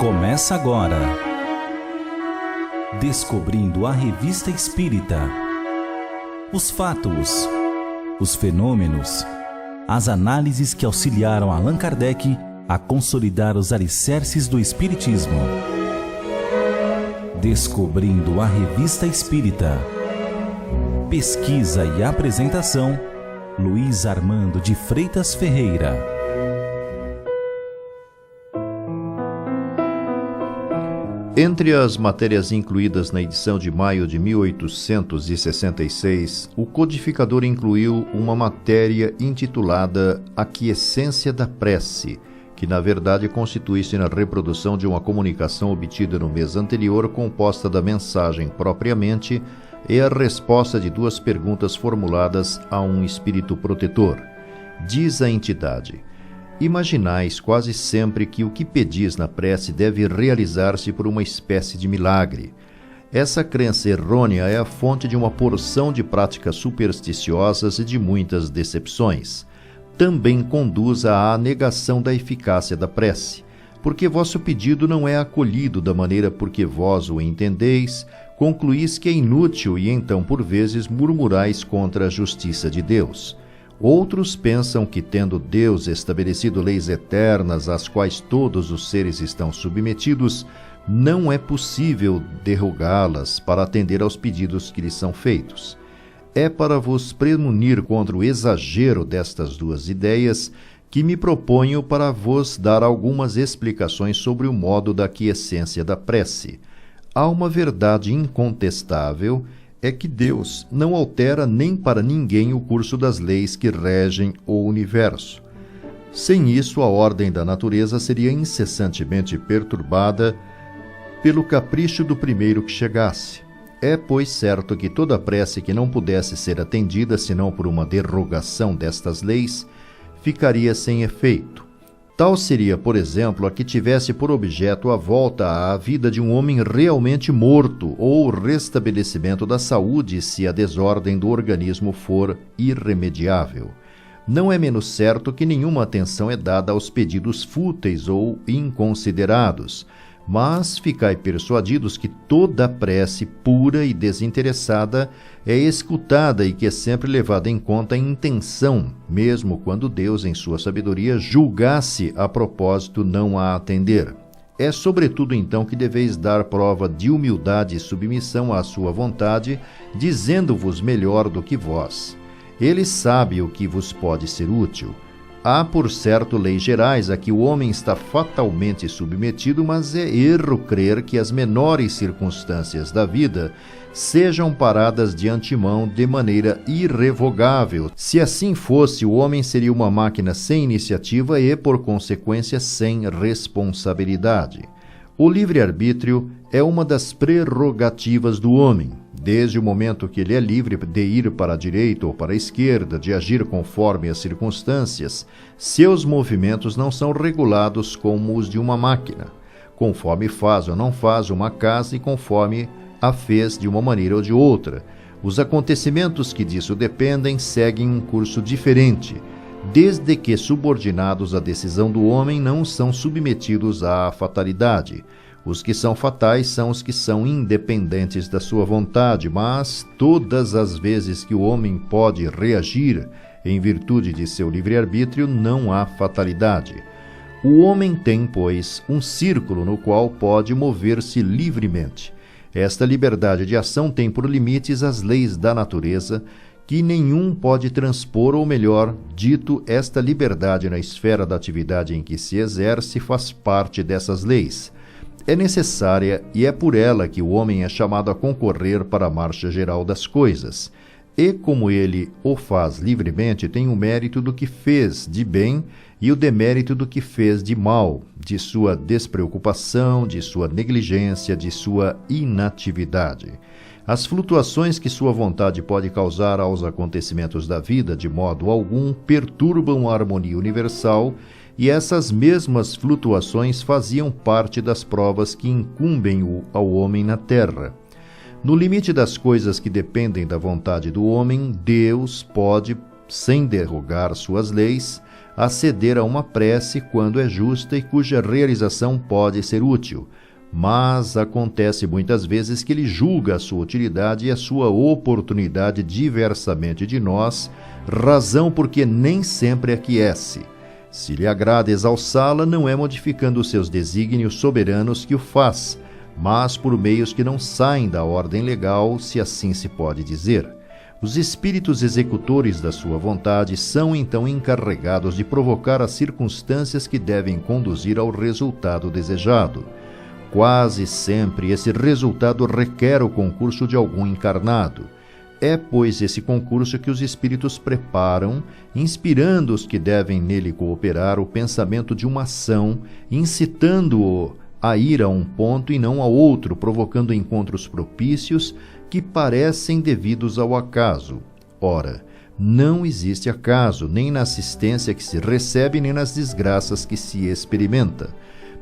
Começa agora, Descobrindo a Revista Espírita. Os fatos, os fenômenos, as análises que auxiliaram Allan Kardec a consolidar os alicerces do Espiritismo. Descobrindo a Revista Espírita. Pesquisa e apresentação, Luiz Armando de Freitas Ferreira. Entre as matérias incluídas na edição de maio de 1866, o codificador incluiu uma matéria intitulada Aquiescência da Prece, que na verdade constitui-se na reprodução de uma comunicação obtida no mês anterior, composta da mensagem propriamente e a resposta de duas perguntas formuladas a um espírito protetor. Diz a entidade: imaginais quase sempre que o que pedis na prece deve realizar-se por uma espécie de milagre. Essa crença errônea é a fonte de uma porção de práticas supersticiosas e de muitas decepções. Também conduz à negação da eficácia da prece, porque vosso pedido não é acolhido da maneira por que vós o entendeis, concluís que é inútil e então por vezes murmurais contra a justiça de Deus. Outros pensam que, tendo Deus estabelecido leis eternas às quais todos os seres estão submetidos, não é possível derrogá-las para atender aos pedidos que lhes são feitos. É para vos premunir contra o exagero destas duas ideias que me proponho para vos dar algumas explicações sobre o modo da aquiescência da prece. Há uma verdade incontestável, é que Deus não altera nem para ninguém o curso das leis que regem o universo. Sem isso, a ordem da natureza seria incessantemente perturbada pelo capricho do primeiro que chegasse. É, pois, certo que toda prece que não pudesse ser atendida senão por uma derrogação destas leis, ficaria sem efeito. Tal seria, por exemplo, a que tivesse por objeto a volta à vida de um homem realmente morto ou o restabelecimento da saúde se a desordem do organismo for irremediável. Não é menos certo que nenhuma atenção é dada aos pedidos fúteis ou inconsiderados, mas ficai persuadidos que toda prece pura e desinteressada é escutada e que é sempre levada em conta a intenção, mesmo quando Deus, em sua sabedoria, julgasse a propósito não a atender. É sobretudo então que deveis dar prova de humildade e submissão à sua vontade, dizendo-vos melhor do que vós. Ele sabe o que vos pode ser útil. Há, por certo, leis gerais a que o homem está fatalmente submetido, mas é erro crer que as menores circunstâncias da vida sejam paradas de antemão de maneira irrevogável. Se assim fosse, o homem seria uma máquina sem iniciativa e, por consequência, sem responsabilidade. O livre-arbítrio é uma das prerrogativas do homem. Desde o momento que ele é livre de ir para a direita ou para a esquerda, de agir conforme as circunstâncias, seus movimentos não são regulados como os de uma máquina, conforme faz ou não faz uma casa e conforme a fez de uma maneira ou de outra. Os acontecimentos que disso dependem seguem um curso diferente, desde que subordinados à decisão do homem não são submetidos à fatalidade. Os que são fatais são os que são independentes da sua vontade, mas todas as vezes que o homem pode reagir em virtude de seu livre-arbítrio, não há fatalidade. O homem tem, pois, um círculo no qual pode mover-se livremente. Esta liberdade de ação tem por limites as leis da natureza, que nenhum pode transpor, ou melhor dito, esta liberdade na esfera da atividade em que se exerce faz parte dessas leis. É necessária e é por ela que o homem é chamado a concorrer para a marcha geral das coisas. E como ele o faz livremente, tem o mérito do que fez de bem e o demérito do que fez de mal, de sua despreocupação, de sua negligência, de sua inatividade. As flutuações que sua vontade pode causar aos acontecimentos da vida, de modo algum, perturbam a harmonia universal, e essas mesmas flutuações faziam parte das provas que incumbem ao homem na terra. No limite das coisas que dependem da vontade do homem, Deus pode, sem derrogar suas leis, aceder a uma prece quando é justa e cuja realização pode ser útil, mas acontece muitas vezes que ele julga a sua utilidade e a sua oportunidade diversamente de nós, razão porque nem sempre aquece. Se lhe agrada exalçá-la, não é modificando os seus desígnios soberanos que o faz, mas por meios que não saem da ordem legal, se assim se pode dizer. Os espíritos executores da sua vontade são então encarregados de provocar as circunstâncias que devem conduzir ao resultado desejado. Quase sempre esse resultado requer o concurso de algum encarnado. É, pois, esse concurso que os espíritos preparam, inspirando os que devem nele cooperar o pensamento de uma ação, incitando-o a ir a um ponto e não a outro, provocando encontros propícios que parecem devidos ao acaso. Ora, não existe acaso, nem na assistência que se recebe, nem nas desgraças que se experimenta.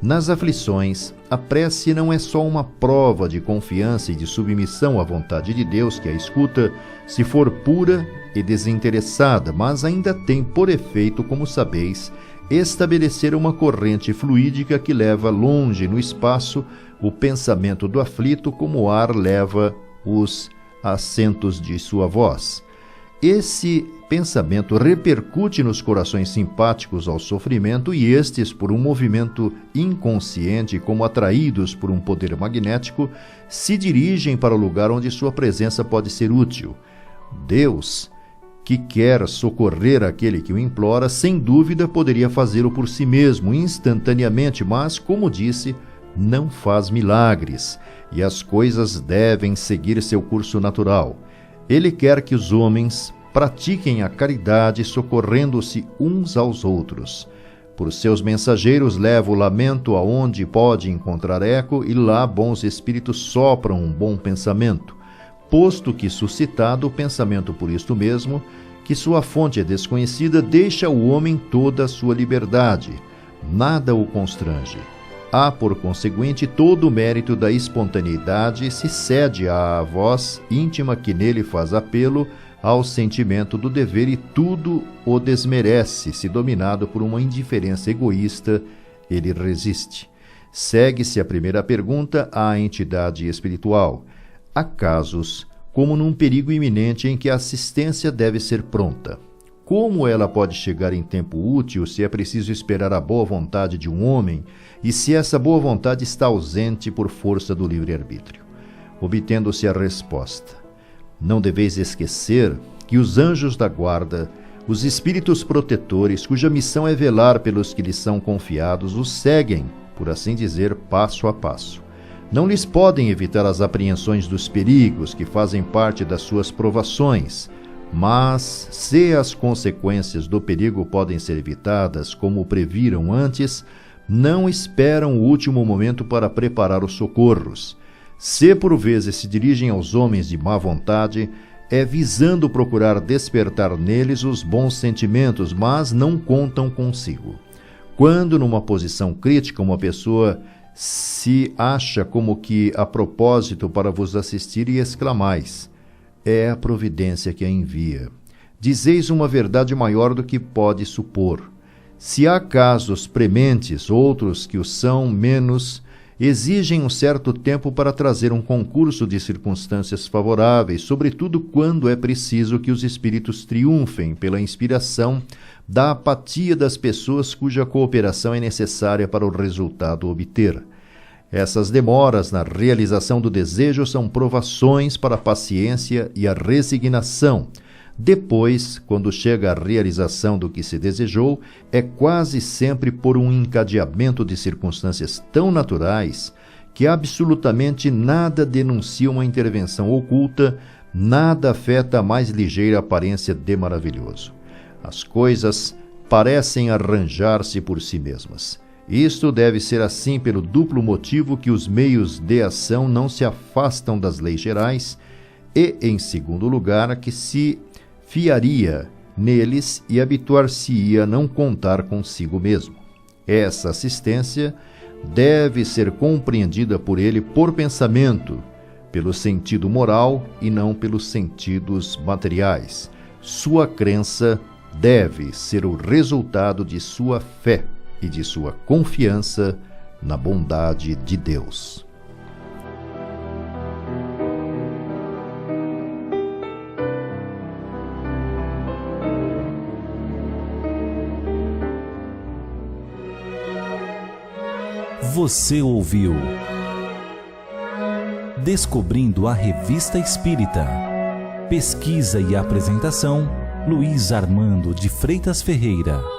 Nas aflições, a prece não é só uma prova de confiança e de submissão à vontade de Deus que a escuta, se for pura e desinteressada, mas ainda tem por efeito, como sabeis, estabelecer uma corrente fluídica que leva longe no espaço o pensamento do aflito, como o ar leva os acentos de sua voz. Esse pensamento repercute nos corações simpáticos ao sofrimento e estes, por um movimento inconsciente, como atraídos por um poder magnético, se dirigem para o lugar onde sua presença pode ser útil. Deus, que quer socorrer aquele que o implora, sem dúvida poderia fazê-lo por si mesmo, instantaneamente, mas, como disse, não faz milagres, e as coisas devem seguir seu curso natural. Ele quer que os homens pratiquem a caridade, socorrendo-se uns aos outros. Por seus mensageiros leva o lamento aonde pode encontrar eco, e lá bons espíritos sopram um bom pensamento, posto que suscitado o pensamento por isto mesmo, que sua fonte é desconhecida, deixa o homem toda a sua liberdade. Nada o constrange. Há, por conseguinte, todo o mérito da espontaneidade se cede à voz íntima que nele faz apelo ao sentimento do dever e tudo o desmerece. Se dominado por uma indiferença egoísta, ele resiste. Segue-se a primeira pergunta à entidade espiritual. Há casos, como num perigo iminente em que a assistência deve ser pronta. Como ela pode chegar em tempo útil se é preciso esperar a boa vontade de um homem e se essa boa vontade está ausente por força do livre-arbítrio? Obtendo-se a resposta: não deveis esquecer que os anjos da guarda, os espíritos protetores, cuja missão é velar pelos que lhes são confiados, os seguem, por assim dizer, passo a passo. Não lhes podem evitar as apreensões dos perigos que fazem parte das suas provações, mas, se as consequências do perigo podem ser evitadas, como previram antes, não esperam o último momento para preparar os socorros. Se por vezes se dirigem aos homens de má vontade, é visando procurar despertar neles os bons sentimentos, mas não contam consigo. Quando, numa posição crítica, uma pessoa se acha como que a propósito para vos assistir e exclamais: é a providência que a envia. Dizeis uma verdade maior do que pode supor. Se há casos prementes, outros que o são menos, exigem um certo tempo para trazer um concurso de circunstâncias favoráveis, sobretudo quando é preciso que os espíritos triunfem pela inspiração da apatia das pessoas cuja cooperação é necessária para o resultado obter. Essas demoras na realização do desejo são provações para a paciência e a resignação. Depois, quando chega a realização do que se desejou, é quase sempre por um encadeamento de circunstâncias tão naturais que absolutamente nada denuncia uma intervenção oculta, nada afeta a mais ligeira aparência de maravilhoso. As coisas parecem arranjar-se por si mesmas. Isto deve ser assim pelo duplo motivo que os meios de ação não se afastam das leis gerais e, em segundo lugar, que se fiaria neles e habituar-se-ia a não contar consigo mesmo. Essa assistência deve ser compreendida por ele por pensamento, pelo sentido moral e não pelos sentidos materiais. Sua crença deve ser o resultado de sua fé e de sua confiança na bondade de Deus. Você ouviu Descobrindo a Revista Espírita. Pesquisa e apresentação, Luiz Armando de Freitas Ferreira.